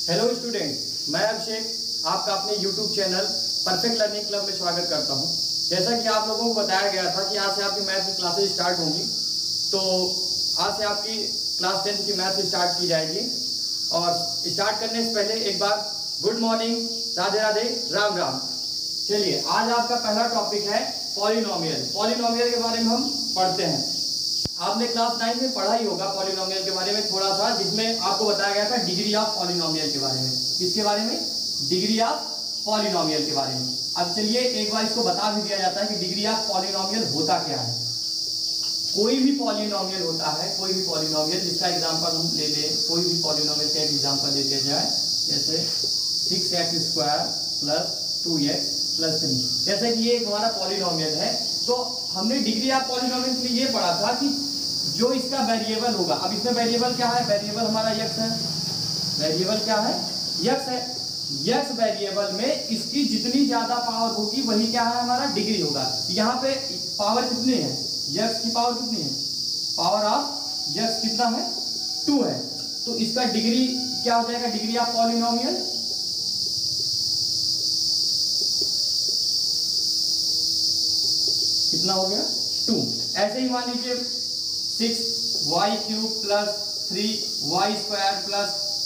Hello student, मैं अभिषेक आपका अपने YouTube channel perfect learning club में स्वागत करता हूं। जैसा कि आप लोगों को बताया गया था कि आज से आपकी मैथ की क्लासेस स्टार्ट होंगी, तो आज से आपकी क्लास 10 की मैथ स्टार्ट की जाएगी। और स्टार्ट करने से पहले एक बार गुड मॉर्निंग, राधे राधे, राम राम। चलिए, आज आपका पहला टॉपिक है पॉलिनोमियल। पॉलिनोमियल के बारे में हम पढ़ते हैं। आपने क्लास 9 में पढ़ा ही होगा पॉलिनोमियल के बारे में थोड़ा सा, जिसमें आपको बताया गया था डिग्री ऑफ पॉलिनोमियल के बारे में। किसके बारे में? डिग्री ऑफ पॉलिनोमियल के बारे में। अब चलिए एक बार इसको बता भी दिया जाता है कि डिग्री ऑफ पॉलिनोमियल होता क्या है। कोई भी पॉलिनोमियल होता है, कोई भी पॉलिनोमियल जिसका एग्जांपल हम ले लें, कोई भी पॉलिनोमियल का एग्जांपल ले लिया जाए, जैसे 6x² + 2x + 3। जैसे कि ये एक हमारा पॉलिनोमियल है, तो हमने डिग्री ऑफ पॉलिनोमियल के लिए ये पढ़ा था कि जो इसका वेरिएबल होगा। अब इसमें वेरिएबल क्या है? वेरिएबल हमारा x है। वेरिएबल क्या है? x है। x वेरिएबल में इसकी जितनी ज्यादा पावर होगी वही क्या है? हमारा डिग्री होगा। यहाँ पे पावर कितनी है? x की पावर कितनी है? पावर ऑफ x कितना है? 2 है। तो इसका डिग्री क्या हो जाएगा? डिग्री ऑफ पॉलिनोमियल कितना हो गया? 2। ऐसे ही मान लीजिए 6y³ + 3y² +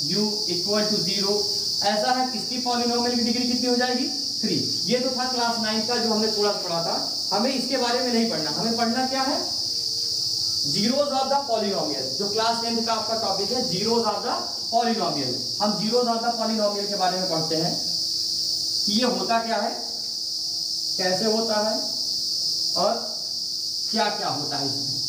u = 0। ऐसा है, इसकी पॉलिनोमियल की डिग्री कितनी हो जाएगी? 3। ये तो था क्लास 9 का जो हमने थोड़ा पढ़ा था। हमें इसके बारे में नहीं पढ़ना, हमें पढ़ना क्या है? Zeros of the polynomial. जो क्लास 10 का आपका टॉपिक है, जीरोज ऑफ द पॉलिनोमियल। हम जीरोज ऑफ द पॉलिनोमियल के बारे में पढ़ते हैं कि ये होता क्या है, कैसे होता है और क्या क्या होता है इसमें।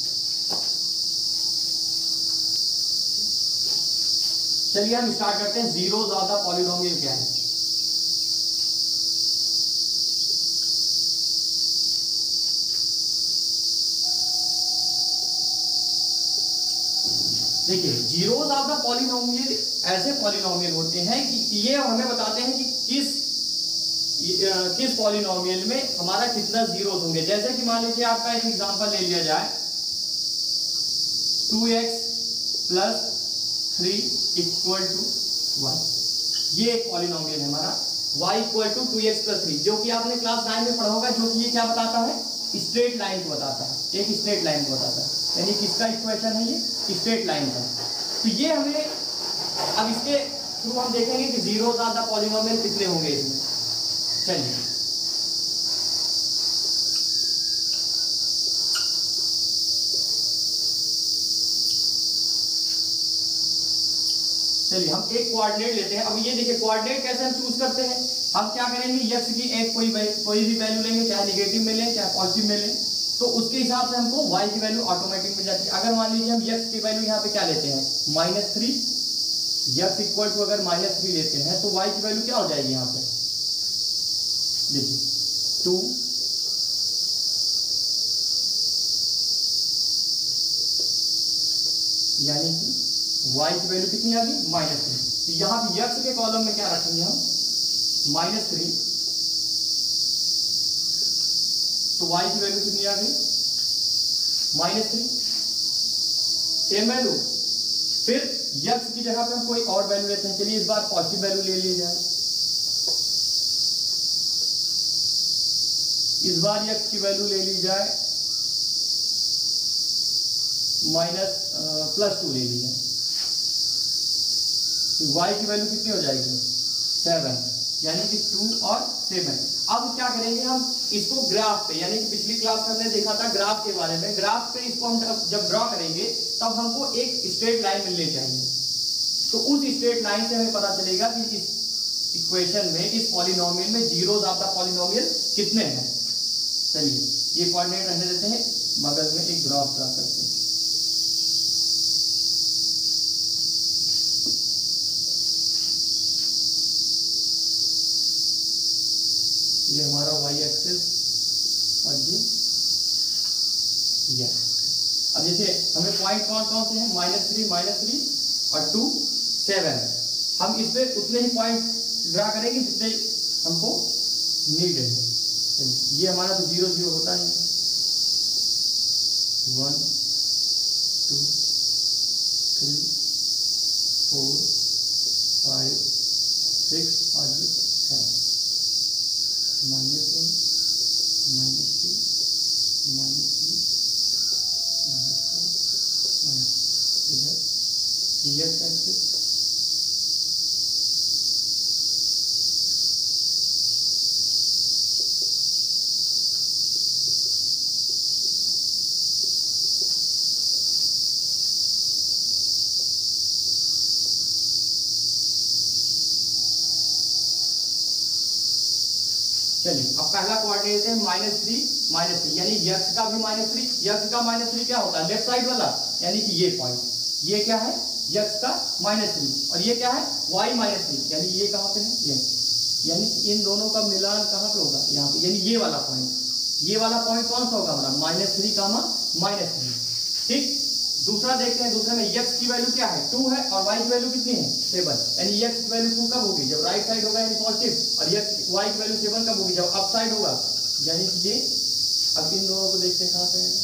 चलिए हम स्टार्ट करते हैं। जीरोज ऑफ द पॉलिनोमियल क्या है? देखिए, जीरोज ऑफ द पॉलिनोमियल ऐसे पॉलिनोमियल होते हैं कि ये हमें बताते हैं कि किस पॉलिनोमियल में हमारा कितना जीरोज होंगे। जैसे कि मान लीजिए आपका एक एग्जांपल ले लिया जाए, 2x + 3 = 1। ये एक पॉलिनोमियल है हमारा, y = 2x + 3, जो कि आपने क्लास 9 में पढ़ा होगा। जो कि ये क्या बताता है? स्ट्रेट लाइन को बताता है, एक स्ट्रेट लाइन को बताता है। यानी किसका इक्वेशन है? ये स्ट्रेट लाइन का। तो ये हमें अब इसके थ्रू हम देखेंगे कि जीरोज ऑफ द पॉलिनोमियल कितने होंगे इसमें। चलिए, हम एक कोऑर्डिनेट लेते हैं। अब ये देखिए, कोऑर्डिनेट कैसे हम चूज करते हैं? हम क्या करेंगे, x की एक कोई भी वैल्यू लेंगे, चाहे नेगेटिव में लें चाहे पॉजिटिव में लें, तो उसके हिसाब से हमको y की वैल्यू ऑटोमेटिक मिल जाती है। अगर मान लीजिए हम x की वैल्यू यहाँ पे क्या लेते हैं? -3। x अगर -3 लेते हैं तो y की वैल्यू क्या हो जाएगी? यहाँ पे देखिए 2, यानी कि y की वैल्यू कितनी आ गई? -3। तो यहाँ पे x के कॉलम में क्या रखेंगे हम? -3। तो y की वैल्यू कितनी आ गई? -3। Same value. फिर x की जगह पे हम कोई और वैल्यू लेते हैं। चलिए इस बार पॉजिटिव वैल्यू ले ली जाए। इस बार x की वैल्यू ले ली जाए +2 ले ली जाए। तो y की वैल्यू कितनी हो जाएगी? 7, यानी कि 2 और 7। अब क्या करेंगे हम? इसको ग्राफ पे, यानी कि पिछली क्लास में हमने देखा था ग्राफ के बारे में। ग्राफ पे इसको हम जब ड्रॉ करेंगे तब हमको एक स्ट्रेट लाइन मिलनी चाहिए। तो उस स्ट्रेट लाइन से हमें पता चलेगा कि इस इक्वेशन में, इस पॉलिनोमियल में जीरोज ऑफ द पॉलिनोमियल कितने हैं। चलिए ये कोऑर्डिनेट रहने देते हैं, बगल में एक ग्राफ ड्रॉ करते हैं। ये हमारा y एक्सिस और ये अब जैसे हमें पॉइंट कौन कौन से हैं? -3 और 2, 7। हम इस पे उतने ही पॉइंट ड्रा करेंगे जितने हमको नीड है। ये हमारा तो 0 0 होता है। 1 2 3 4 5 6 और ये 7, -1 -2 -3 -4 इधर x एक्सिस, चलिए अब पहला कोऑर्डिनेट है -3 यानी x का भी -3, x का -3 क्या होता है लेफ्ट साइड वाला, यानी कि ये पॉइंट, ये क्या है x का -3 और ये क्या है y -3, यानी ये कहां पे है ये, यानी इन दोनों का मिलान कहां पे होगा यहाँ पे, यानी ये वाला पॉइंट, ये वाला पॉइंट कौन सा होगा हमारा -3, ठीक। दूसरा देखते हैं, दूसरे में x की वैल्यू क्या है 2 है और y की वैल्यू कितनी है 7, यानी x की वैल्यू 2 कब होगी जब राइट साइड होगा यानी पॉजिटिव, और y की वैल्यू 7 कब होगी जब अप साइड होगा, यानी कि ये, अब इन दोनों को देखते हैं कहां पे आएगा,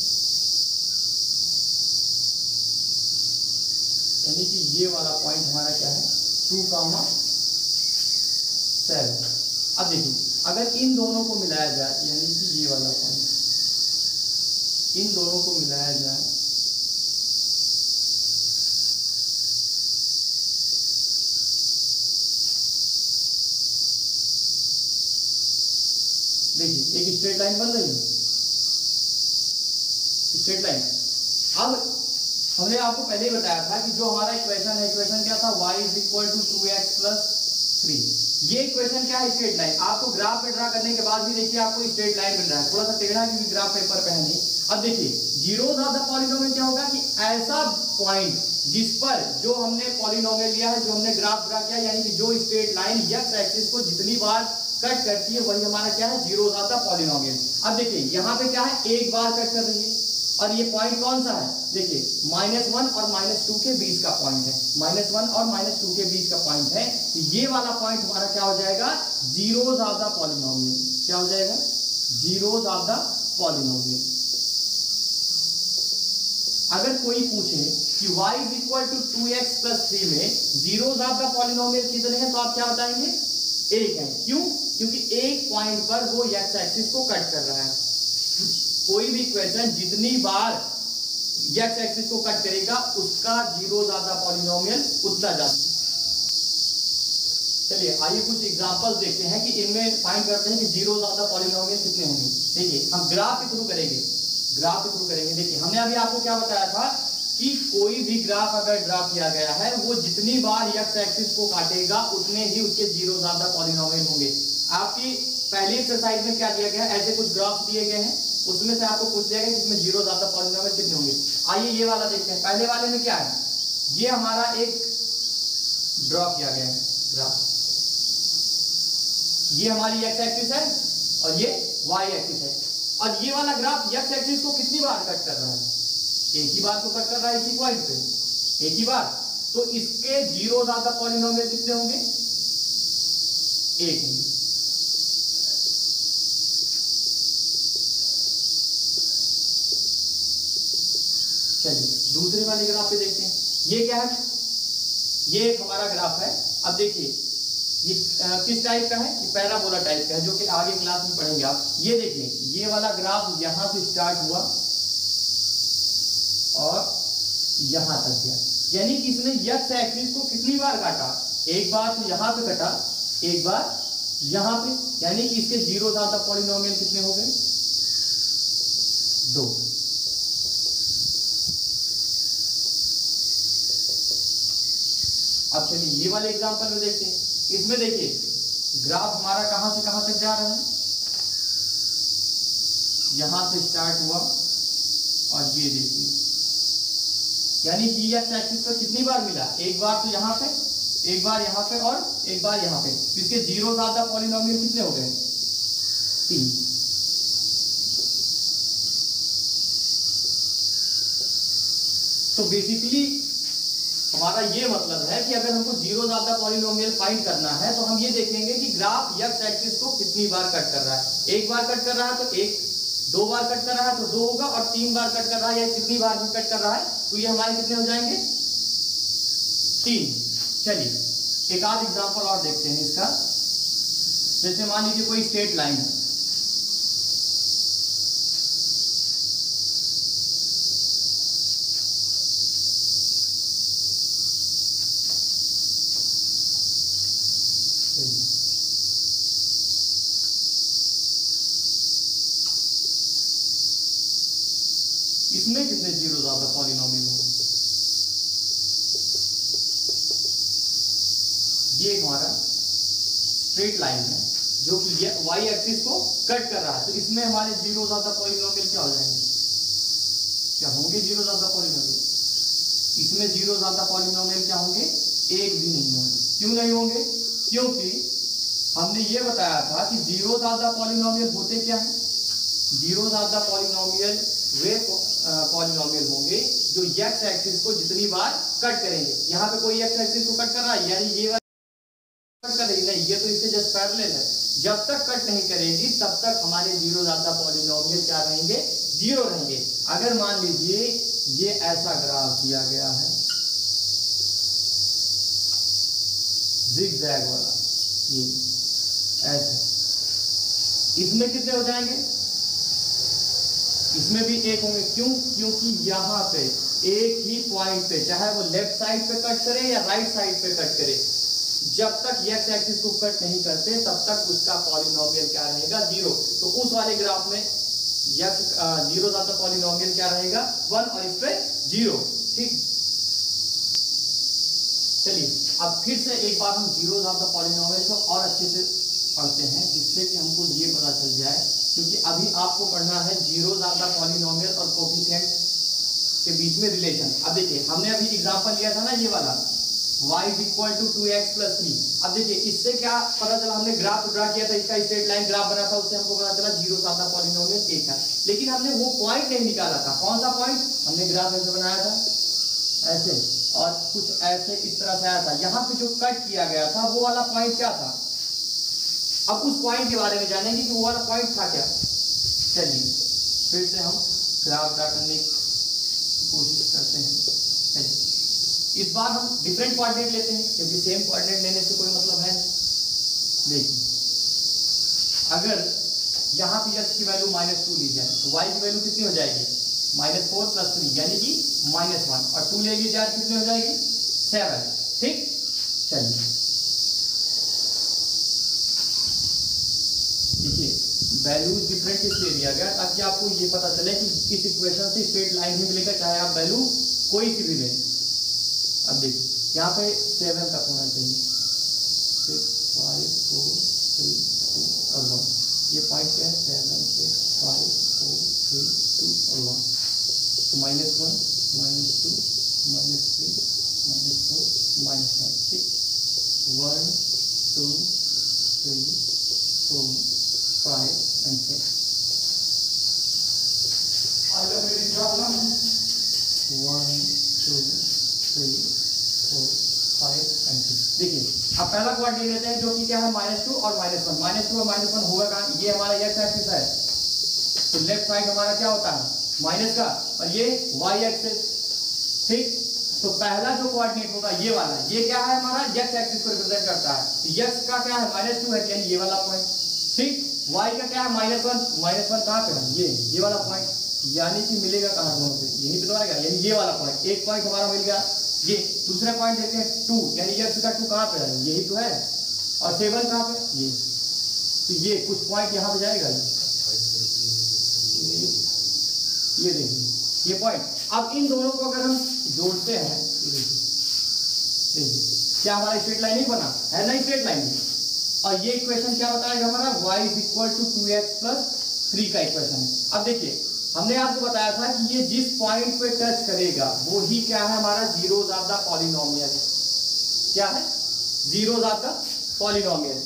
यानी कि ये वाला पॉइंट हमारा क्या है 2, 7। अब देखिए अगर इन दोनों को मिलाया जाए, यानी कि ये वाला पॉइंट, इन दोनों को मिलाया जाए, देखिए एक स्ट्रेट लाइन बन रही है, स्ट्रेट लाइन। अब हमने आपको पहले ही बताया था कि जो हमारा इक्वेशन है, इक्वेशन क्या था y = 2x + 3, ये इक्वेशन क्या है स्ट्रेट लाइन। आपको ग्राफ पे ड्रा करने के बाद भी देखिए आपको स्ट्रेट लाइन मिल रहा है, थोड़ा सा टेढ़ा क्योंकि ग्राफ पेपर पे है नहीं। अब देखिए जीरोस ऑफ द पॉलिनोमियल क्या होगा कि ऐसा पॉइंट जिस पर जो हमने पॉलिनोमियल लिया है, जो हमने ग्राफ ड्रा किया, यानी कि जो स्ट्रेट लाइन x एक्सिस को जितनी बार कट करती है वही हमारा क्या है जीरोस ऑफ द पॉलिनोमियल। अब देखिए यहाँ पे क्या है एक बार कट कर रही है, और ये पॉइंट कौन सा है देखिए -1 और -2 के बीच का पॉइंट है, -1 और -2 के बीच का पॉइंट है, तो ये वाला पॉइंट हमारा क्या हो जाएगा जीरोस ऑफ द पॉलिनोमियल, क्या हो जाएगा जीरोस ऑफ द पॉलिनोमियल। अगर कोई पूछे कि y = 2x + 3 में जीरोस ऑफ द पॉलिनोमियल कितने हैं, तो आप क्या बताएंगे एक है, क्यों, क्योंकि एक पॉइंट पर वो x एक्सिस को कट कर रहा है। कोई भी क्वेश्चन जितनी बार x एक्सिस को कट करेगा उसका जीरोस ऑफ द पॉलिनोमियल उतना ज्यादा। चलिए आइए कुछ एग्जांपल्स देखते हैं कि इनमें फाइंड करते हैं कि जीरोस ऑफ द पॉलिनोमियल कितने होंगे। देखिए हम ग्राफ के थ्रू करेंगे, ग्राफ के थ्रू करेंगे। देखिए हमने अभी आपको क्या बताया था कि कोई भी ग्राफ अगर ड्रा किया गया है वो जितनी बार x एक्सिस को काटेगा उतने ही उसके जीरोस ऑफ द पॉलिनोमियल होंगे। आपकी पहली एक्सरसाइज में क्या दिया गया है, ऐसे कुछ ग्राफ दिए गए हैं, उसमें से आपको पूछ लिया गया कि इसमें जीरोस ऑफ द पॉलिनोमियल कितने होंगे। आइए ये वाला देखते हैं। पहले वाले में क्या है, ये हमारा एक ड्रॉ किया गया है ग्राफ, ये हमारी x एक्सिस है और ये y एक्सिस है, और ये वाला ग्राफ x एक्सिस को कितनी बार कट कर रहा है, एक ही बार तो कट कर रहा है इसी पॉइंट पे, एक ही बार, तो इसके जीरोस ऑफ द पॉलिनोमियल कितने होंगे एक होंगे। चलिए दूसरे वाले ग्राफ पे देखते हैं, ये क्या है, ये एक हमारा ग्राफ है। अब देखिए ये किस टाइप का है, ये पैराबोला टाइप का है, जो कि आगे क्लास में पढ़ेंगे आप। ये देखिए ये वाला ग्राफ यहां से स्टार्ट हुआ और यहां तक गया, यानी कि इसने x एक्सिस को कितनी बार काटा, एक बार तो यहां पे कटा, एक बार यहां पे, यानी कि इसके जीरोस ऑफ द पॉलिनोमियल कितने हो गए 2। अब चलिए ये वाले एग्जांपल में देखते हैं। इसमें देखिए ग्राफ हमारा कहां से कहां तक जा रहा है, यहां से स्टार्ट हुआ और ये देखिए, यानी कि x एक्सिस पर कितनी बार मिला, एक बार तो यहां पे, एक बार यहां पे और एक बार यहां पे, इसके जीरोस ऑफ द पॉलिनोमियल कितने हो गए 3। तो बेसिकली हमारा ये मतलब है कि अगर हमको zeros of the polynomial find करना है तो हम ये देखेंगे कि ग्राफ x एक्सिस को कितनी बार कट कर रहा है, एक बार कट कर रहा है तो एक, 2 बार कट कर रहा है तो 2 होगा, और 3 बार कट कर रहा है या कितनी बार भी कट कर रहा है तो ये हमारे कितने हो जाएंगे 3। चलिए एक आध एग्जांपल और देखते हैं इसका। जैसे मान लीजिए कोई स्ट्रेट लाइन है, इसमें कितने जीरो ज्यादा पॉलिनोमियल होंगे? ये हमारा स्ट्रेट लाइन है जो कि वाई एक्सिस को कट कर रहा है, तो इसमें हमारे जीरो ज्यादा पॉलिनोमियल क्या हो जाएंगे? क्या होंगे जीरो ज्यादा पॉलिनोमियल? इसमें जीरो ज्यादा पॉलिनोमियल क्या होंगे? एक भी नहीं होंगे। क्यों नहीं होंगे? क्योंकि हमने ये बताया था कि जीरो ज्यादा पॉलिनोमियल होते क्या है? जीरो ज्यादा पॉलिनोमियल वे पॉलिनोमियल होंगे जो एक्स एक्सिस को जितनी बार कट करेंगे। यहाँ पे कोई एक्स एक्सिस को कट कर रहा है, यानी ये कट करेगी नहीं, ये तो इससे जस्ट पैरेलल है। जब तक कट नहीं करेगी तब तक हमारे जीरो ज्यादा पॉलिनोमियल क्या रहेंगे? जीरो रहेंगे। अगर मान लीजिए ये ऐसा ग्राफ दिया गया है जिगजैग वाला, ये ऐसे, इसमें कितने हो जाएंगे? इसमें भी एक होंगे। क्यों? क्योंकि यहाँ पे एक ही पॉइंट पे, चाहे वो लेफ्ट साइड पे कट करे या राइट साइड पे कट करे, जब तक एक्स एक्सिस को कट नहीं करते तब तक उसका पॉलिनोमियल क्या रहेगा? जीरो। तो उस वाले ग्राफ में एक्स जीरो ज्यादा पॉलिनोमियल क्या रहेगा? 1 और इस पे जीरो। ठीक, चलिए अब फिर से एक बार हम जीरो ज्यादा पॉलिनोमियल को और अच्छे से पढ़ते हैं, जिससे कि हमको ये पता चल जाए, क्योंकि अभी आपको पढ़ना है जीरो ज्यादा पॉलिनोमियल और कोफिशिएंट के बीच में रिलेशन। अब देखिए हमने अभी एग्जांपल लिया था ना ये वाला, y is equal to 2x plus 3। अब देखिए इससे क्या पता चला? हमने ग्राफ ड्रा किया था, इसका स्ट्रेट लाइन ग्राफ बना था, उससे हमको पता चला जीरो ज्यादा पॉलिनोमियल एक है। लेकिन हमने वो पॉइंट नहीं निकाला था। कौन सा पॉइंट? हमने ग्राफ ऐसे बनाया था, ऐसे, और कुछ ऐसे इस तरह से आया था। यहाँ पे जो कट किया गया था वो वाला पॉइंट क्या था? अब उस पॉइंट के बारे में जानेंगे कि वो वाला पॉइंट था क्या। चलिए फिर से हम ग्राफ ड्रा करने की कोशिश करते हैं। चलिए इस बार हम डिफरेंट कोऑर्डिनेट लेते हैं, क्योंकि सेम कोऑर्डिनेट लेने से कोई मतलब है नहीं। देखिए अगर यहाँ पे x की वैल्यू -2 ली जाए तो y की वैल्यू कितनी हो जाएगी? -4 + 3 यानी कि -1, और 2 ले ली जाए कितनी हो जाएगी? 7। ठीक, चलिए देखिए वैल्यूज डिफरेंट इसलिए दिया गया ताकि आपको ये पता चले कि इस इक्वेशन से स्ट्रेट लाइन ही मिलेगा, चाहे आप वैल्यू कोई सी भी लें। अब देखिए यहाँ पे 7 तक होना चाहिए, 6, 5, 4, 3, 2 और 1। ये पॉइंट क्या है? 7, 6, 5, 4, 3, 2 और 1। तो -1, -2, -3, -4, -5। ठीक, 1, 2, 3, 4, 5 and 6। मेरी प्रॉब्लम 1, 2, 3, 4, 5 and 6। देखिए अब पहला कोऑर्डिनेट लेते हैं जो कि क्या है? -2 और -1। -2 और -1 होगा कहाँ? ये हमारा एक्स एक्सिस है, तो लेफ्ट साइड हमारा क्या होता है? माइनस का, और ये वाई एक्सिस। ठीक, तो पहला जो कोऑर्डिनेट होगा ये वाला, ये क्या है? हमारा एक्स एक्सिस को रिप्रेजेंट करता है। तो एक्स का क्या है? -2 है, यानी ये वाला पॉइंट। ठीक, वाई का क्या है? -1। -1 कहाँ पे है? ये वाला पॉइंट, यानी कि मिलेगा कहाँ दोनों पे? यही पे तो आएगा, यानी ये वाला पॉइंट। एक पॉइंट हमारा मिल गया। ये दूसरा पॉइंट देखते हैं 2, यानी x का 2 कहाँ पे है? यही तो है। और 7 कहाँ पे? ये। तो ये कुछ पॉइंट यहाँ पे जाएगा, ये देखिए ये पॉइंट। अब इन दोनों को अगर हम जोड़ते हैं, देखिए क्या हमारा स्ट्रेट लाइन नहीं बना है ना? Straight line. और ये इक्वेशन क्या बताएगा हमारा? y is equal to 2x plus 3 का इक्वेशन। अब देखिए हमने आपको बताया था कि ये जिस पॉइंट पे टच करेगा वो ही क्या है? हमारा जीरो ज्यादा पॉलिनोमियल। क्या है? जीरो ज्यादा पॉलिनोमियल।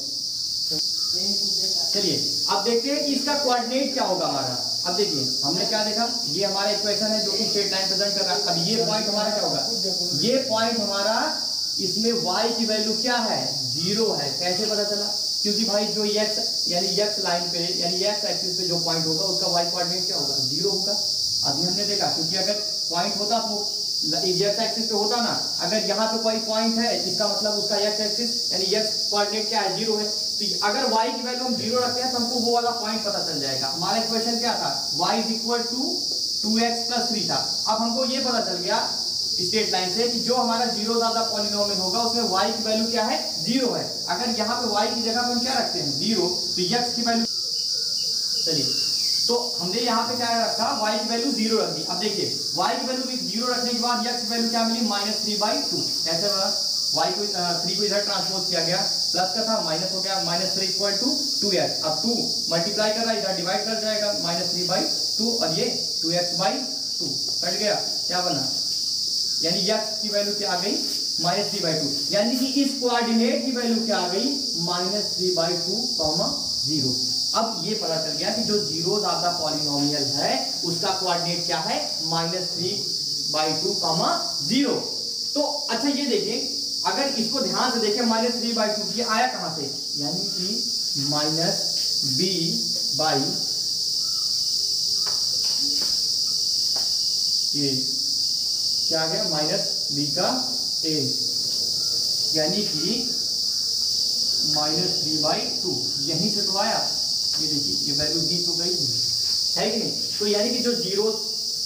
चलिए अब देखते हैं कि इसका कोऑर्डिनेट क्या होगा हमारा। अब देखिए हमने क्या देखा? ये हमारा इक्वेशन है जो कि स्ट्रेट लाइन प्रेजेंट कर रहा है। अब ये पॉइंट हमारा क्या होगा? ये पॉइंट हमारा, इसमें y की वैल्यू क्या है? 0 है। कैसे पता चला? क्योंकि भाई जो x यानी x लाइन पे यानी x एक्सिस पे जो पॉइंट होगा उसका y कोऑर्डिनेट क्या होगा? 0 होगा। अभी हमने देखा, क्योंकि अगर पॉइंट होता तो एक्स एक्सिस पे होता ना, अगर यहाँ पे कोई पॉइंट है इसका मतलब उसका एक्स एक्सिस यानी एक्स कोऑर्डिनेट क्या है, 0 है। तो अगर y की वैल्यू हम 0 रखते हैं तो हमको वो वाला पॉइंट पता चल जाएगा। हमारा इक्वेशन क्या था, y is equal to 2x plus 3 था। अब हमको ये पता चल गया स्ट्रेट लाइन से कि जो हमारा 0 ज्यादा पॉलिनोमियल होगा उसमें y की वैल्यू क्या है, 0 है। अगर यहाँ पे y की जगह पे हम क्या रखते हैं 0, तो x की वैल्यू, चलिए तो हमने यहाँ पे क्या रखा, y की वैल्यू 0 रख दी। अब देखिए y की वैल्यू 0 रखने के बाद x की वैल्यू क्या मिली, -3/2। ऐसे y को 3 को इधर ट्रांसपोज किया गया, प्लस का था माइनस हो गया, -3 इक्वल टू 2x। अब 2 मल्टीप्लाई कर रहा है, इधर डिवाइड कर जाएगा, -3/2 और ये 2x/2 कट गया, क्या बना, यानी x की वैल्यू क्या आ गई, -3/2। यानी कि इस कोऑर्डिनेट की वैल्यू क्या आ गई, -3/2, 0। अब ये पता चल गया कि जो 0 ज्यादा पॉलिनोमियल है उसका कोऑर्डिनेट क्या है, -3/2, 0। तो अच्छा ये देखिए, अगर इसको ध्यान से देखें -3/2 ये आया कहां से, यानी कि -b बाई ये क्या आ गया, -b का a, यानी कि -3/2 यहीं से तो आया। ये देखिए ये वैल्यू दी तो गई है कि नहीं। तो यानी कि जो 0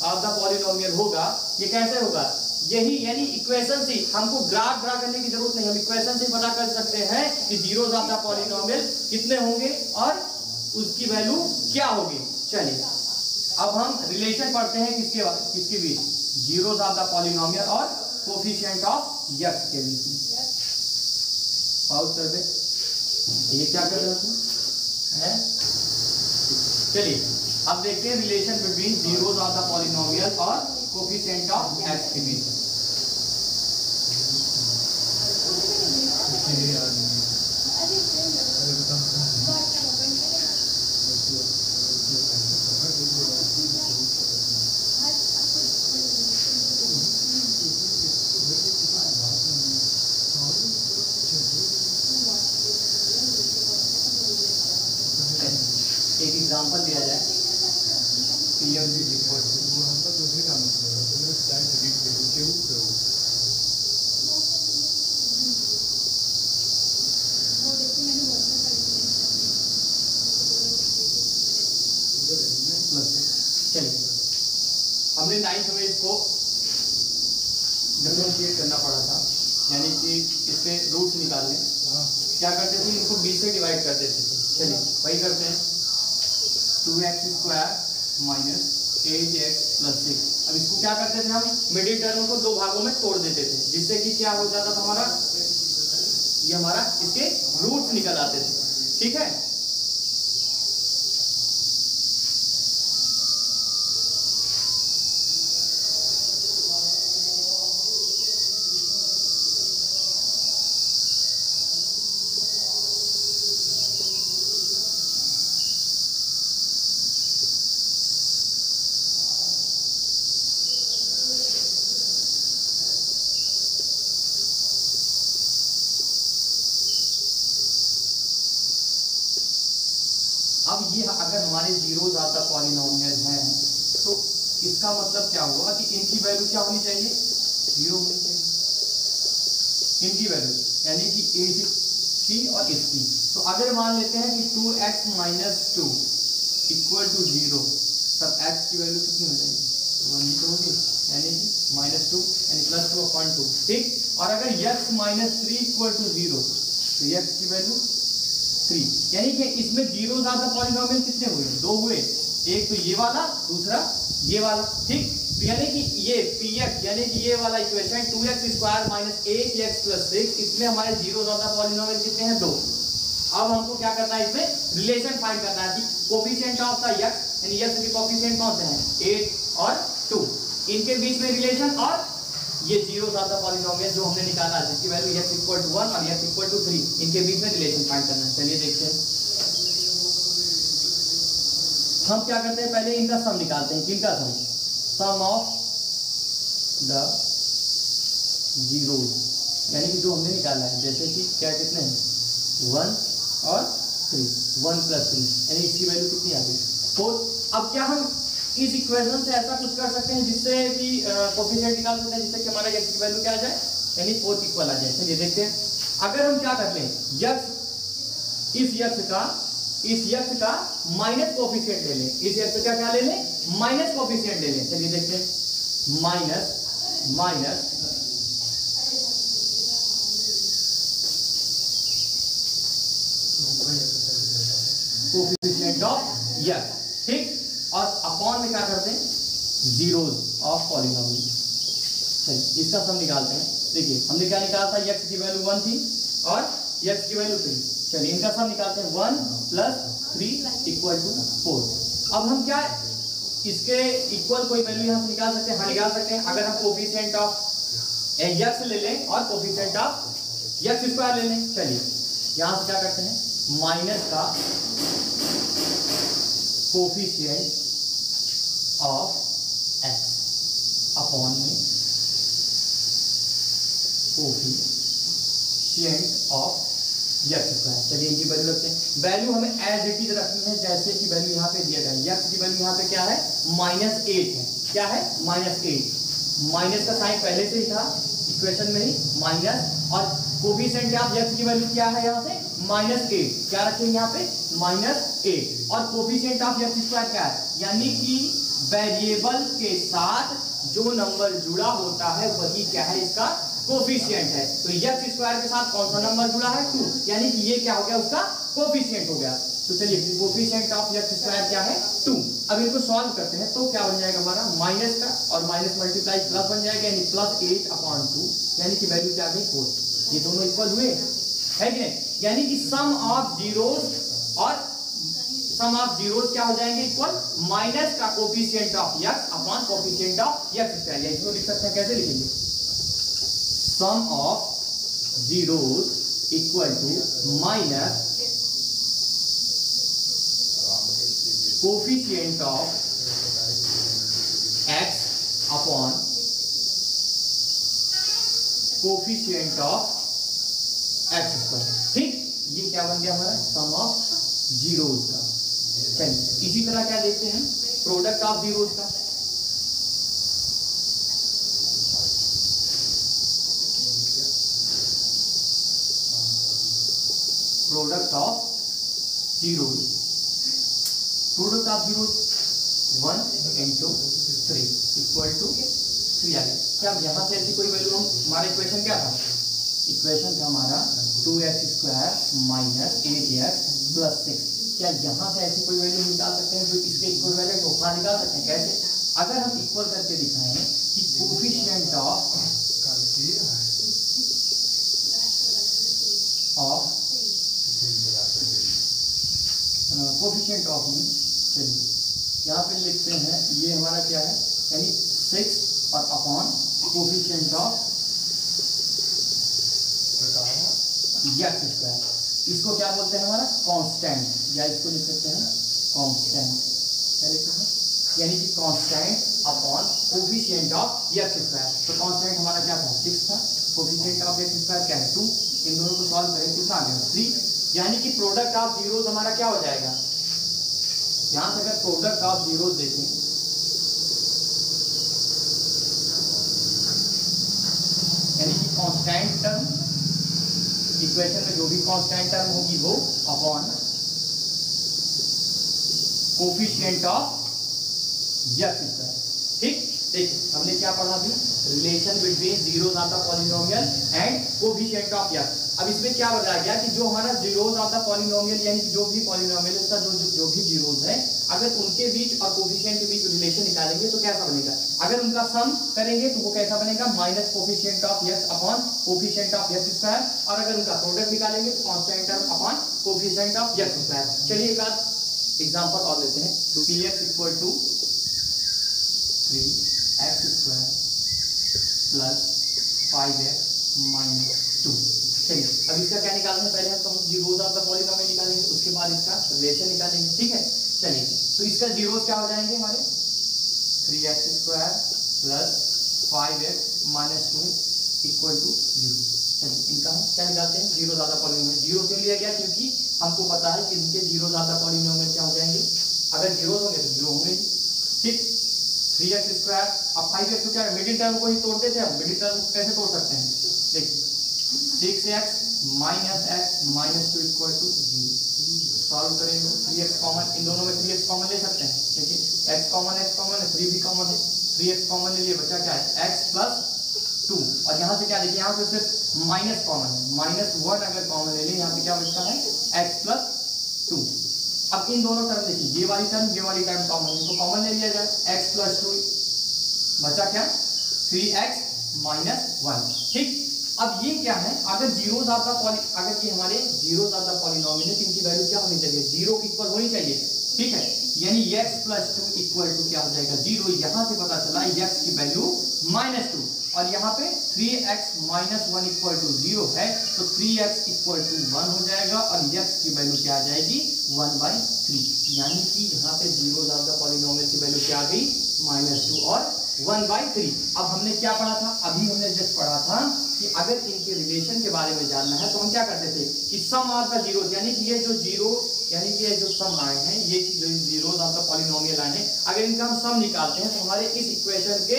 आपका पॉलिनोमियल होगा ये कैसे होगा, यही यानी इक्वेशन से, हमको ग्राफ ड्रा करने की जरूरत नहीं, हम इक्वेशन से पता कर सकते हैं कि 0 ज्यादा पॉलिनोमियल कितने होंगे और उसकी वैल्यू क्या होगी। चलिए अब हम रिलेशन पढ़ते हैं किसके बीच, 0 ज्यादा पॉलिनोमियल और कोफिशिएंट ऑफ x के बीच में। पाउज कर दे, ये क्या कर रहे हैं। चलिए अब देखते हैं रिलेशन बिटवीन 0 ज्यादा पॉलिनोमियल और कोफिशिएंट ऑफ x के बीच। एक एग्जांपल दिया जाए, चलिए हमने 9th में इसको डिफरेंशिएट करना पड़ा था, यानी कि इसके रूट्स निकालने, क्या करते थे, इनको 20 से डिवाइड कर देते थे। चलिए वही करते हैं, 2x² माइनस 8x प्लस 6। अब इसको क्या करते थे हम, मिडिल टर्म को 2 भागों में तोड़ देते थे, जिससे कि क्या हो जाता था हमारा, ये हमारा इसके रूट्स निकल आते थे। ठीक है, अब ये अगर हमारे 0 ज्यादा पॉलिनोमियल हैं तो इसका मतलब क्या होगा कि इनकी वैल्यू क्या होनी चाहिए, 0 होनी चाहिए इनकी वैल्यू, यानी कि इसकी और इसकी। तो अगर मान लेते हैं कि 2x माइनस 2 इक्वल टू 0, तब x की वैल्यू कितनी हो जाएगी, 1 तो होगी, यानी कि -2 यानी +2/2। ठीक, और अगर x माइनस 3 इक्वल टू 0 तो x की वैल्यू 3, यानी कि इसमें 0 ज्यादा पॉलिनोमियल कितने हुए, 2 हुए, एक तो ये वाला, दूसरा ये वाला। ठीक, तो यानी कि ये px यानी कि ये वाला equation 2x² minus 8x plus 6, इसमें हमारे 0 ज्यादा पॉलिनोमियल कितने हैं, 2। अब हमको क्या करना है, इसमें रिलेशन फाइंड करना है कि कोफिशिएंट ऑफ द x, यानी x के कोफिशिएंट कौन से हैं, 8 और 2, इनके बीच में रिलेशन, और ये 0 ज्यादा पॉलिनोमियल जो हमने निकाला जिसकी वैल्यू x इक्वल टू 1 और x इक्वल टू 3, इनके बीच में रिलेशन फाइंड करना है। चलिए देखते हैं, हम क्या करते हैं, पहले इनका सम निकालते हैं। किनका सम, सम ऑफ द जीरोस, यानी कि जो हमने निकाला है, जैसे कि क्या कितने हैं, 1 और 3, 1 प्लस 3, यानी इसकी वैल्यू कितनी आ गई, 4। अब क्या हम इस इक्वेशन से ऐसा कुछ कर सकते हैं जिससे कि कोफिशिएंट निकाल सकते हैं, जिससे कि हमारा x की वैल्यू क्या आ जाए, यानी 4 इक्वल आ जाए। चलिए देखते हैं, अगर हम क्या कर लें, इस यक्स का माइनस कोफिशिएंट ले लें, इस यक्स का क्या ले लें, माइनस कोफिशिएंट ले लें। चलिए देखते हैं, माइनस कोफिशिएंट ऑफ यक्स, ठीक, और अपॉन में क्या करते हैं, जीरोस ऑफ पॉलिनोमियल। चलिए इसका सम निकालते हैं। देखिए हमने क्या निकाला था, x की वैल्यू 1 थी और x की वैल्यू 3। चलिए इनका सम निकालते हैं, 1 + 3 = 4। अब हम क्या इसके इक्वल कोई वैल्यू यहाँ से निकाल सकते हैं, हाँ निकाल सकते हैं। अगर हम कोफिशिएंट ऑफ x ले लें और कोफिशिएंट ऑफ x² ले लें। चलिए यहाँ से क्या करते हैं, माइनस का कोफिशिएंट ऑफ x अपॉन में कोफिशिएंट ऑफ x²। चलिए इनकी वैल्यू रखते हैं। वैल्यू हमें एज इट इज रखनी है जैसे कि वैल्यू यहाँ पे दिया गया है। x की वैल्यू यहाँ पे क्या है, -8 है। क्या है, -8। माइनस का साइन पहले से ही था इक्वेशन में ही, माइनस, और कोफिशिएंट ऑफ x की वैल्यू क्या है यहाँ से, -8। क्या रखेंगे यहाँ पे, -8, और कोफिशिएंट ऑफ x² क्या है, यानी कि वेरिएबल के साथ जो नंबर जुड़ा होता है वही क्या है, इसका कोफिशिएंट है। तो x² के साथ कौन सा नंबर जुड़ा है, 2, यानी कि ये क्या हो गया, उसका कोफिशिएंट हो गया। तो चलिए कोफिशिएंट ऑफ x² क्या है, 2। अब इनको सॉल्व करते हैं तो क्या बन जाएगा हमारा, माइनस का और माइनस मल्टीप्लाई प्लस बन जाएगा, यानी +8/2, यानी कि वैल्यू क्या आ गई, 4। ये दोनों इक्वल हुए है कि नहीं, यानी कि सम ऑफ जीरोस और सम ऑफ जीरोस क्या हो जाएंगे, इक्वल माइनस का coefficient of x upon coefficient of x²। या इसको लिख सकते हैं, कैसे लिखेंगे, sum of zeros equal to minus coefficient of x upon coefficient of x²। ठीक, ये क्या बन गया हमारा, सम ऑफ जीरोस का। चलिए इसी तरह क्या देखते हैं, प्रोडक्ट ऑफ जीरोस का। Product of zeros, product of zeros 1 × 3 = 3 आ गया। क्या यहाँ से ऐसी कोई वैल्यू, हम हमारा इक्वेशन क्या था, इक्वेशन था हमारा 2x² - 8x + 6। क्या यहाँ से ऐसी कोई वैल्यू निकाल सकते हैं जो इसके इक्विवेलेंट हो, हाँ निकाल सकते हैं। कैसे, अगर हम इक्वल करके दिखाएं कि कोफिशिएंट ऑफ कोफिशिएंट ऑफ में, चलिए यहाँ पे लिखते हैं, ये हमारा क्या है, यानी 6 और अपॉन कोफिशिएंट ऑफ x²। इसको क्या बोलते हैं, हमारा कांस्टेंट, या इसको लिख सकते हैं कांस्टेंट। क्या लिखते हैं, यानी कि constant upon coefficient of x²। तो कांस्टेंट हमारा क्या था, 6 था, कोफिशिएंट ऑफ x² क्या है, 2। इन दोनों को सॉल्व करें कितना आ गया, 3। यानी कि प्रोडक्ट ऑफ जीरोस हमारा क्या हो जाएगा, यहां से अगर प्रोडक्ट ऑफ जीरोस देखें, यानी कि कांस्टेंट टर्म, इक्वेशन में जो भी कांस्टेंट टर्म होगी वो अपॉन कोफिशिएंट ऑफ x²। ठीक, देखिए हमने क्या पढ़ा अभी, relation between zeros of the polynomial and coefficient of x। अब इसमें क्या बताया गया कि जो हमारा जीरोस ऑफ द पॉलिनोमियल, यानी कि जो भी पॉलिनोमियल का जो भी जीरोस है, अगर उनके बीच और कोफिशिएंट के बीच रिलेशन निकालेंगे तो कैसा बनेगा, अगर उनका सम करेंगे तो वो कैसा बनेगा, minus coefficient of x upon coefficient of x², और अगर उनका प्रोडक्ट निकालेंगे तो constant term upon coefficient of x²। चलिए एक बार एग्जांपल और लेते हैं, px = 3x² + 5x - 2। चलिए अब इसका क्या निकालना है, पहले हम जीरोस ऑफ द पॉलिनोमियल निकालेंगे, उसके बाद इसका रिलेशन निकालेंगे। ठीक है, चलिए तो इसका जीरोस क्या हो जाएंगे हमारे, 3x² + 5x - 2 = 0। चलिए इनका हम क्या निकालते हैं, zeros of the polynomial. Zero क्यों लिया गया, क्योंकि हमको पता है कि इनके जीरोस ऑफ द पॉलिनोमियल क्या हो जाएंगे, अगर जीरोस होंगे तो जीरो होंगे, ठीक, 3x स्क्वायर। अब 5x को क्या मिडिल टर्म को ही तोड़ते थे, अब मिडिल टर्म कैसे तोड़ सकते हैं, देखिए 6x minus x minus 2 equal to 0। Solve करेंगे 3x कॉमन, इन दोनों में 3x कॉमन ले सकते हैं, देखिए x कॉमन है, 3 भी कॉमन है, 3x कॉमन ले लिए, बचा क्या है x प्लस 2। और यहाँ से क्या देखिए, यहाँ पे सिर्फ माइनस कॉमन है, -1 अगर कॉमन ले लें, यहाँ पे क्या बचता है x प्लस 2। अब इन दोनों टर्म देखिए, ये वाली टर्म कॉमन है, इनको कॉमन ले लिया जाए, x प्लस 2 बचा क्या 3x माइनस 1। ठीक, अब ये क्या है, अगर जीरोस आपका अगर ये हमारे जीरोस आपका पॉलिनोमियल है तो इनकी वैल्यू क्या होनी चाहिए, 0 की इक्वल होनी चाहिए। ठीक है, यानी x प्लस 2 इक्वल टू क्या हो जाएगा 0। यहाँ से पता चला x की वैल्यू -2 और यहाँ पे 3x माइनस 1 इक्वल टू 0 है, तो 3x इक्वल टू 1 हो जाएगा और x की वैल्यू क्या आ जाएगी 1/3। यानी कि यहाँ पे जीरोस आपका पॉलिनोमियल की वैल्यू क्या आ गई -2 और 1/3। अब हमने क्या पढ़ा था, अभी हमने जस्ट पढ़ा था कि अगर इनके रिलेशन के बारे में जानना है तो हम क्या करते थे कि सम ऑफ द जीरोस, यानी कि ये जो जीरो, यानी कि ये जो सम आए हैं, ये जो जीरोस आपका पॉलिनोमियल आए हैं, अगर इनका हम सम निकालते हैं तो हमारे इस इक्वेशन के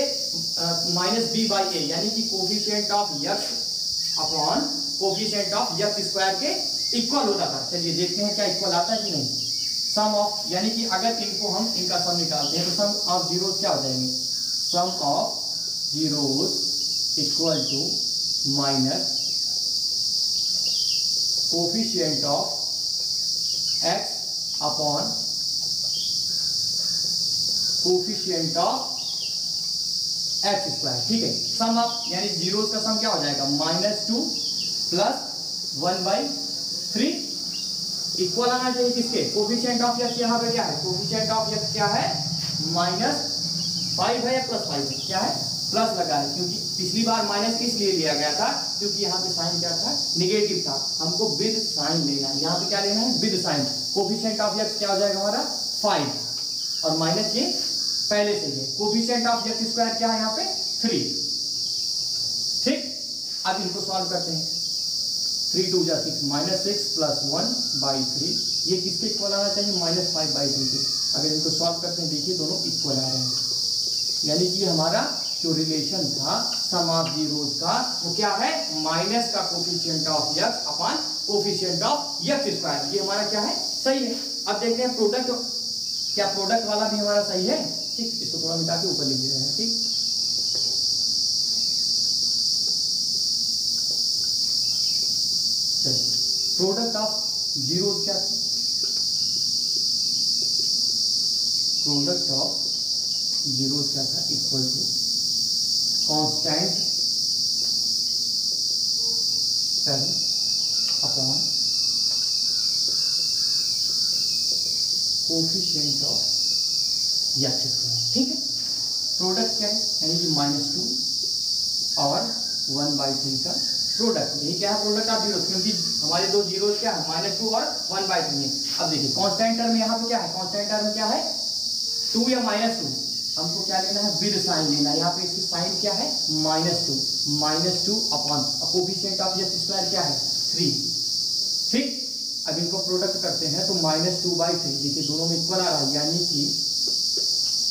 -b/a यानी कि coefficient of x upon coefficient of x square के इक्वल होता था। चलिए देखते हैं क्या इक्वल आता है कि नहीं। सम ऑफ, यानी कि अगर इनको हम इनका सम निकालते हैं तो सम ऑफ जीरोस क्या हो जाएंगे, sum of zeros equal to minus coefficient of x upon coefficient of x square. ठीक है, सम ऑफ यानी जीरोस का सम क्या हो जाएगा -2 प्लस 1/3 इक्वल आना चाहिए किसके, कोफिशिएंट ऑफ x। यहाँ पे क्या है, कोफिशिएंट ऑफ x क्या है -5 है या +5 है, क्या है प्लस लगा है, क्योंकि पिछली बार माइनस इसलिए लिया गया था क्योंकि यहाँ पे साइन क्या था, निगेटिव था, हमको विद साइन लेना है। यहाँ पे क्या लेना है, with sign. Coefficient of x क्या हो जाएगा हमारा 5 और माइनस ये पहले से है, कोफिशिएंट ऑफ x स्क्वायर क्या है यहाँ पे 3। ठीक, अब इनको सॉल्व करते हैं, 3 2 जा 6 -6 प्लस 1/3, ये किसके इक्वल आना चाहिए -5/3 के। अगर इनको सॉल्व करते हैं देखिए दोनों इक्वल आ रहे हैं, यानी कि हमारा जो रिलेशन था सम ऑफ जीरोस का वो क्या है, माइनस का coefficient of x upon coefficient of x square, ये हमारा क्या है सही है। अब देखते हैं प्रोडक्ट, क्या प्रोडक्ट वाला भी हमारा सही है। ठीक, इसको थोड़ा मिटा के ऊपर लिख दे रहे हैं। ठीक, चलिए प्रोडक्ट ऑफ जीरोस क्या, प्रोडक्ट ऑफ जीरोस क्या था, equal to constant term upon coefficient of x square. ठीक है, प्रोडक्ट क्या है, यानी कि -2 और 1/3 का प्रोडक्ट, यही क्या है प्रोडक्ट ऑफ जीरोस, क्योंकि हमारे दो जीरोस क्या है -2 और 1/3 है। अब देखिए कांस्टेंट टर्म यहाँ पे क्या है, कांस्टेंट टर्म क्या है 2 या -2, हमको क्या लेना है विद साइन लेना है। यहाँ पे इसकी साइन क्या है -2 upon coefficient of x square क्या है 3। ठीक, अब इनको प्रोडक्ट करते हैं तो -2/3, देखिए दोनों में इक्वल आ रहा है, यानी कि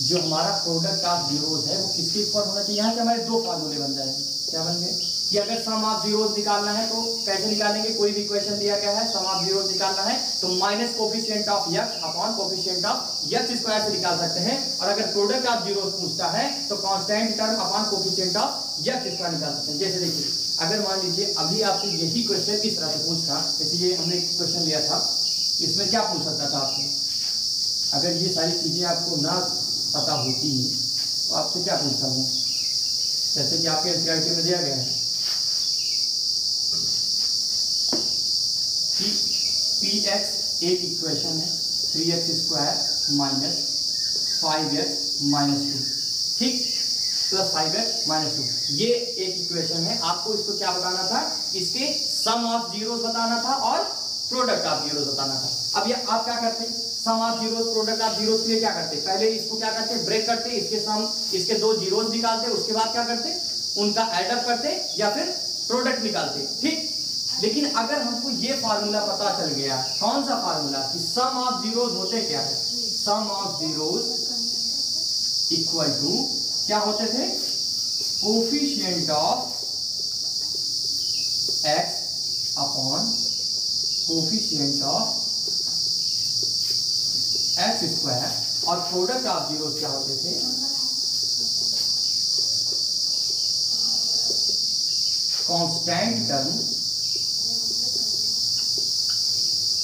जो हमारा प्रोडक्ट ऑफ जीरोस है वो किसके इक्वल होना चाहिए। यहाँ से हमारे दो फार्मूले बन जाएंगे, क्या बन गए कि अगर सम ऑफ जीरोस निकालना है तो कैसे निकालेंगे, कोई भी इक्वेशन दिया गया है सम ऑफ जीरोस निकालना है तो minus coefficient of x upon coefficient of x square से निकाल सकते हैं, और अगर प्रोडक्ट ऑफ जीरोस पूछता है तो constant term upon coefficient of x square निकाल सकते हैं। जैसे देखिए अगर मान लीजिए अभी आपसे यही क्वेश्चन इस तरह से पूछता, जैसे ये हमने एक क्वेश्चन लिया था, इसमें क्या पूछ सकता था आपसे, अगर ये सारी चीजें आपको ना पता होती तो आपसे क्या पूछता हूँ, जैसे कि आपके एनसीईआरटी में दिया गया है कि px एक इक्वेशन है 3x स्क्वायर माइनस 5x - 2, ठीक, प्लस 5x - 2, ये एक इक्वेशन है। आपको इसको क्या बताना था, इसके सम ऑफ जीरोस बताना था और प्रोडक्ट ऑफ जीरोस बताना था। अब ये आप क्या करते हैं, sum of zeros product of zeros के लिए क्या करते, पहले इसको क्या करते, ब्रेक करते, इसके सम, इसके दो जीरोस निकालते, उसके बाद क्या करते, उनका एडअप करते या फिर प्रोडक्ट निकालते। ठीक, लेकिन अगर हमको ये फार्मूला पता चल गया, कौन सा फार्मूला, कि सम ऑफ जीरोस होते क्या है, सम ऑफ जीरोस इक्वल टू क्या होते थे, coefficient of x upon coefficient of x square, और प्रोडक्ट ऑफ जीरो क्या होते थे, constant term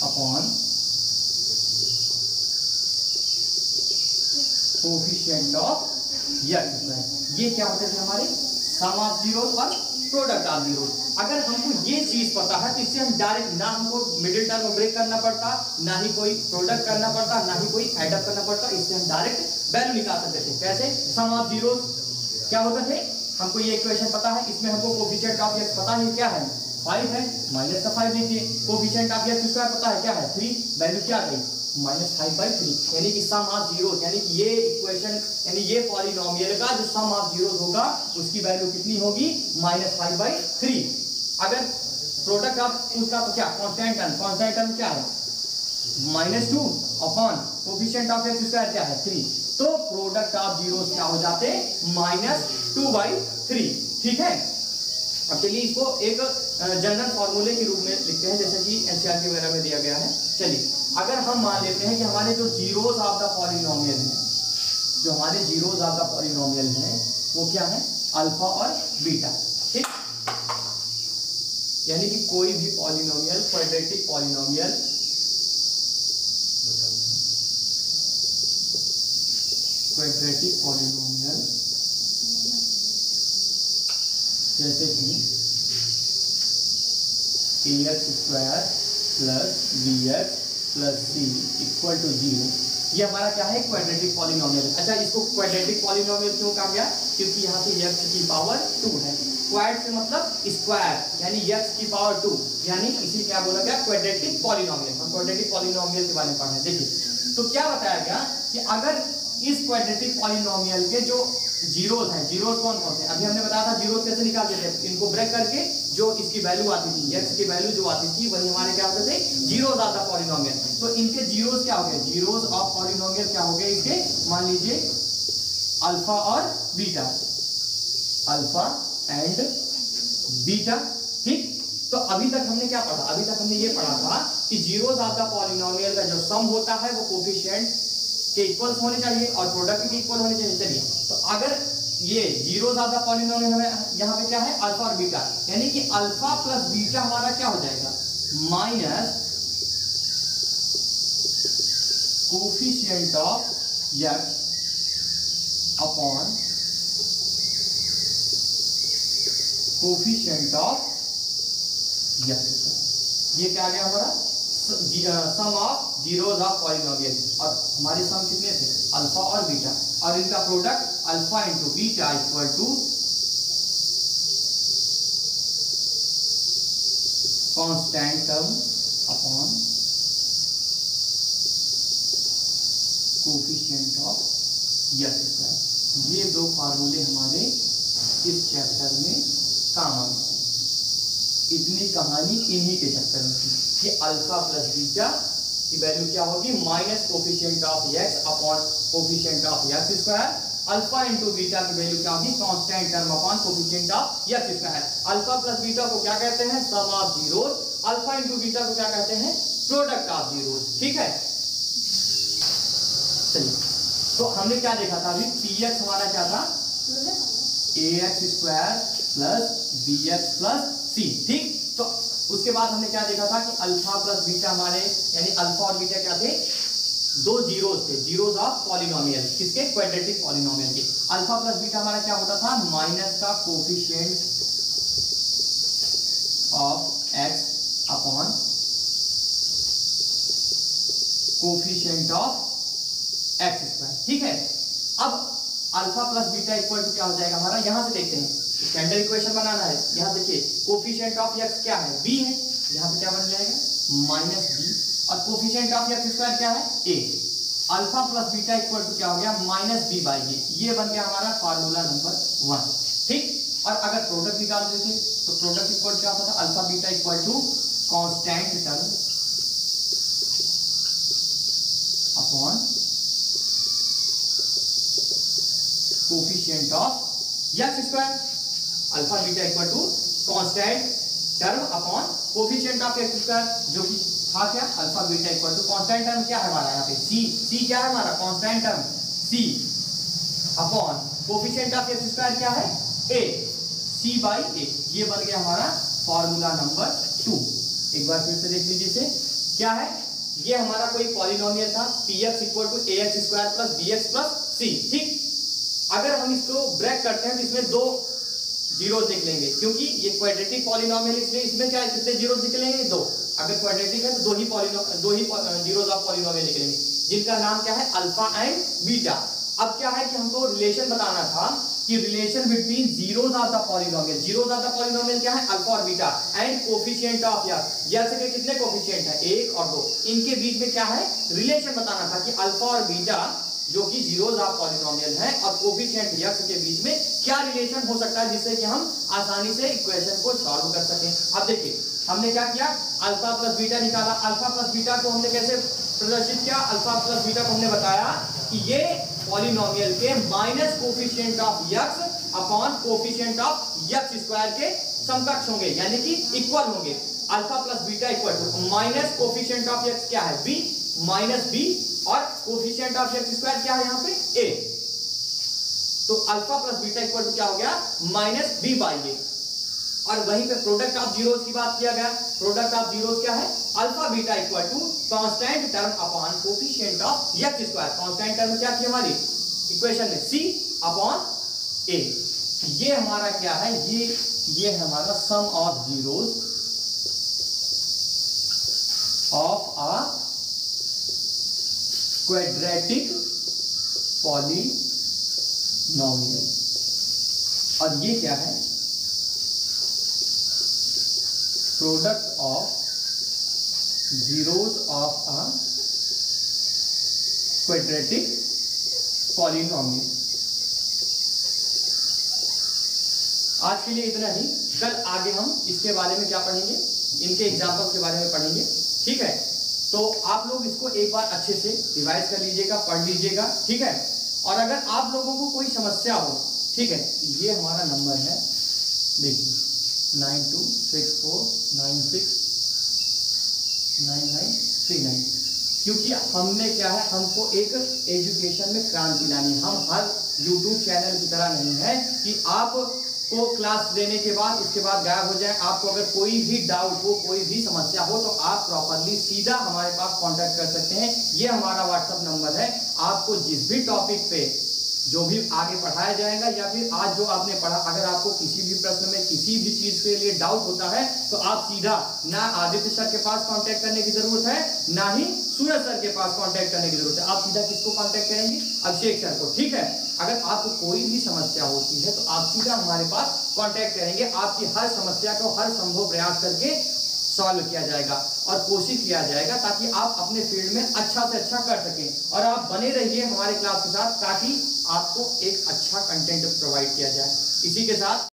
upon coefficient of x square. ये क्या होते थे हमारे सम ऑफ जीरो और प्रोडक्ट ऑफ जीरो। अगर हमको ये चीज पता है तो इससे हम डायरेक्ट ना हमको मिडिल टर्म ब्रेक करना पड़ता, ना ही कोई प्रोडक्ट करना पड़ता, ना ही कोई एडअप करना पड़ता, इससे हम डायरेक्ट वैल्यू निकाल सकते थे। कैसे, सम ऑफ जीरो क्या होता थे, हमको ये इक्वेशन पता है, इसमें हमको कोफिशिएंट ऑफ एक्स पता है क्या है, 5 है, माइनस का 5 लिखिए। कोफिशिएंट ऑफ एक्स स्क्वायर पता है क्या है, 3, वैल्यू क्या गई -5/3, यानी कि सम ऑफ जीरोस, यानी कि ये इक्वेशन यानी ये पॉलिनोमियल का जो सम ऑफ जीरोस होगा उसकी वैल्यू कितनी होगी, -5/3। अगर प्रोडक्ट ऑफ उसका तो क्या, कांस्टेंट टर्म क्या है, -2 upon coefficient of x square क्या है 3, तो प्रोडक्ट ऑफ जीरोस क्या हो जाते, -2/3। ठीक है, अब चलिए इसको एक जनरल फॉर्मूले के रूप में लिखते हैं, जैसे कि एनसीईआरटी वगैरह में दिया गया है। चलिए अगर हम मान लेते हैं कि हमारे जो जीरोस ऑफ द पॉलिनोमियल है, जो हमारे जीरोस ऑफ द पॉलिनोमियल है वो क्या है, अल्फा और बीटा। ठीक, यानी कि कोई भी polynomial, quadratic polynomial, quadratic polynomial जैसे कि ax square plus bx plus c equal to 0, ये हमारा क्या है, क्वाड्रेटिक पॉलिनोमियल। अच्छा, इसको क्वाड्रेटिक पॉलिनोमियल क्यों कहा गया, क्योंकि यहाँ पे x की पावर 2 है, क्वाड से मतलब स्क्वायर, यानी x की पावर 2, यानी इसी क्या बोला गया, क्वाड्रेटिक पॉलिनोमियल। हम क्वाड्रेटिक पॉलिनोमियल के बारे में पढ़ रहे हैं। देखिए तो क्या बताया गया कि अगर इस क्वाड्रेटिक पॉलिनोमियल के जो जीरोस हैं, जीरोस कौन कौन से, अभी हमने बताया था जीरोस कैसे निकालते थे, इनको ब्रेक करके जो इसकी वैल्यू आती थी, x की वैल्यू जो आती थी वही हमारे क्या होते थे, जीरोस ऑफ द पॉलिनोमियल। तो इनके जीरोस क्या हो गए, जीरोस ऑफ पॉलिनोमियल क्या हो गए इसके, मान लीजिए अल्फा और बीटा, अल्फा एंड बीटा। ठीक, तो अभी तक हमने क्या पढ़ा, अभी तक हमने ये पढ़ा था कि जीरोस ऑफ द पॉलिनोमियल का जो सम होता है वो कोफिशिएंट के इक्वल होने चाहिए और प्रोडक्ट के इक्वल होने चाहिए। चलिए तो अगर ये जीरोस ऑफ द पॉलिनोमियल हमें यहाँ पे क्या है, अल्फा और बीटा, यानी कि अल्फा प्लस बीटा हमारा क्या हो जाएगा, minus coefficient of x upon coefficient of x. ये क्या आ गया हमारा, sum of zeros of polynomial, और हमारे सम कितने थे, अल्फा और बीटा, और इनका product alpha into beta equal to constant term upon coefficient of x square. ये दो फार्मूले हमारे इस चैप्टर में काम आए। इतनी कहानी इन्हीं के चक्कर में थी कि अल्फा प्लस बीटा की वैल्यू क्या होगी, minus coefficient of x upon coefficient of x square, alpha into beta की वैल्यू क्या होगी, constant term upon coefficient of x square. Alpha plus beta को क्या कहते हैं, sum of zeros, alpha into beta को क्या कहते हैं, प्रोडक्ट ऑफ जीरोस। ठीक है, चलिए तो हमने क्या देखा था अभी, px हमारा क्या था, ax square plus bx plus c। ठीक, तो उसके बाद हमने क्या देखा था कि अल्फा प्लस बीटा हमारे, यानी अल्फा और बीटा क्या थे, दो जीरोस थे, जीरोस ऑफ पॉलिनोमियल, किसके, क्वाड्रेटिक पॉलिनोमियल के। अल्फा प्लस बीटा हमारा क्या होता था, माइनस का coefficient of x upon coefficient of x square. ठीक है, अब alpha plus beta equal to क्या हो जाएगा हमारा, यहां से देखते हैं, स्टैंडर्ड इक्वेशन बनाना है। यहां देखिए कोफिशिएंट ऑफ एक्स क्या है, b है, यहां पे क्या बन जाएगा, माइनस b, और कोफिशिएंट ऑफ एक्स स्क्वायर क्या है, a। Alpha plus beta equal to क्या हो गया, माइनस b बाई a। ये बन गया हमारा फार्मूला नंबर 1। ठीक, और अगर प्रोडक्ट निकाल देते तो प्रोडक्ट इक्वल क्या होता था, alpha beta equal to constant term upon coefficient of x square. Alpha beta equal to constant term upon coefficient of x square, जो कि था क्या, alpha beta equal to constant term क्या है हमारा यहाँ पे सी क्या है हमारा constant term C upon coefficient of x square क्या है ए, सी बाई ए। ये बन गया हमारा फॉर्मूला नंबर 2। एक बार फिर से देख लीजिए इसे, क्या है, ये हमारा कोई पॉलिनोमियल था px equal to ax square plus bx plus c। ठीक, अगर हम इसको ब्रेक करते हैं तो इसमें दो जीरोस निकलेंगे, क्योंकि ये क्वाड्रेटिक पॉलिनोमियल इसलिए इसमें क्या है, कितने जीरोस निकलेंगे, दो। अगर क्वाड्रेटिक है तो दो ही जीरोस ऑफ पॉलिनोमियल निकलेंगे, जिनका नाम क्या है अल्फा एंड बीटा। अब क्या है कि हमको रिलेशन बताना था कि relation between zeros of the polynomial, zeros of the polynomial क्या है अल्फा और beta, and coefficient of x के कितने कोफिशिएंट है 1 और 2, इनके बीच में क्या है रिलेशन बताना था कि अल्फा और बीटा जो कि जीरोस ऑफ पॉलिनोमियल है और कोफिशिएंट एक्स के बीच में क्या रिलेशन हो सकता है, जिससे कि हम आसानी से इक्वेशन को सॉल्व कर सकें। अब देखिए हमने क्या किया, अल्फा प्लस बीटा निकाला। अल्फा प्लस बीटा को हमने कैसे प्रदर्शित किया, अल्फा प्लस बीटा को हमने बताया कि ये पॉलिनोमियल के minus coefficient of x upon coefficient of x square के समकक्ष होंगे, यानी कि इक्वल होंगे। Alpha plus beta equal to minus coefficient of x क्या है बी माइनस बी, और कोफिशिएंट ऑफ एक्स स्क्वायर क्या है यहाँ पे ए। तो alpha plus beta equal to क्या हो गया माइनस बी बाई ए। और वहीं पे प्रोडक्ट ऑफ जीरोस की बात किया गया, प्रोडक्ट ऑफ जीरोस क्या है alpha beta equal to constant term upon coefficient of x square. Constant term क्या थी हमारी इक्वेशन में सी अपॉन ए। ये हमारा क्या है, ये है हमारा sum of zeros of a quadratic polynomial. और ये क्या है product of zeros of a quadratic polynomial. आज के लिए इतना ही, कल आगे हम इसके बारे में क्या पढ़ेंगे, इनके एग्जाम्पल के बारे में पढ़ेंगे। ठीक है, तो आप लोग इसको एक बार अच्छे से रिवाइज कर लीजिएगा, पढ़ लीजिएगा। ठीक है, और अगर आप लोगों को कोई समस्या हो, ठीक है, ये हमारा नंबर है, देखिए 9264969939, क्योंकि हमने क्या है, हमको एक एजुकेशन में क्रांति लानी। हम हर यूट्यूब चैनल की तरह नहीं है कि आप को क्लास देने के बाद उसके बाद गायब हो जाए। आपको अगर कोई भी डाउट हो, कोई भी समस्या हो, तो आप प्रॉपरली सीधा हमारे पास कांटेक्ट कर सकते हैं। ये हमारा व्हाट्सएप नंबर है। आपको जिस भी टॉपिक पे जो भी आगे पढ़ाया जाएगा या फिर आज जो आपने पढ़ा, अगर आपको किसी भी प्रश्न में किसी भी चीज के लिए डाउट होता है तो आप सीधा ना आदित्य सर के पास कांटेक्ट करने की जरूरत है, ना ही सूरज सर के पास कांटेक्ट करने की जरूरत है। आप सीधा किसको कांटेक्ट करेंगे, अभिषेक सर को। ठीक है, अगर आपको कोई भी समस्या होती है तो आप सीधा हमारे पास कांटेक्ट करेंगे। आपकी हर समस्या को हर संभव प्रयास करके सॉल्व किया जाएगा और कोशिश किया जाएगा ताकि आप अपने फील्ड में अच्छा से अच्छा कर सकें। और आप बने रहिए हमारे क्लास के साथ ताकि आपको एक अच्छा कंटेंट प्रोवाइड किया जाए। इसी के साथ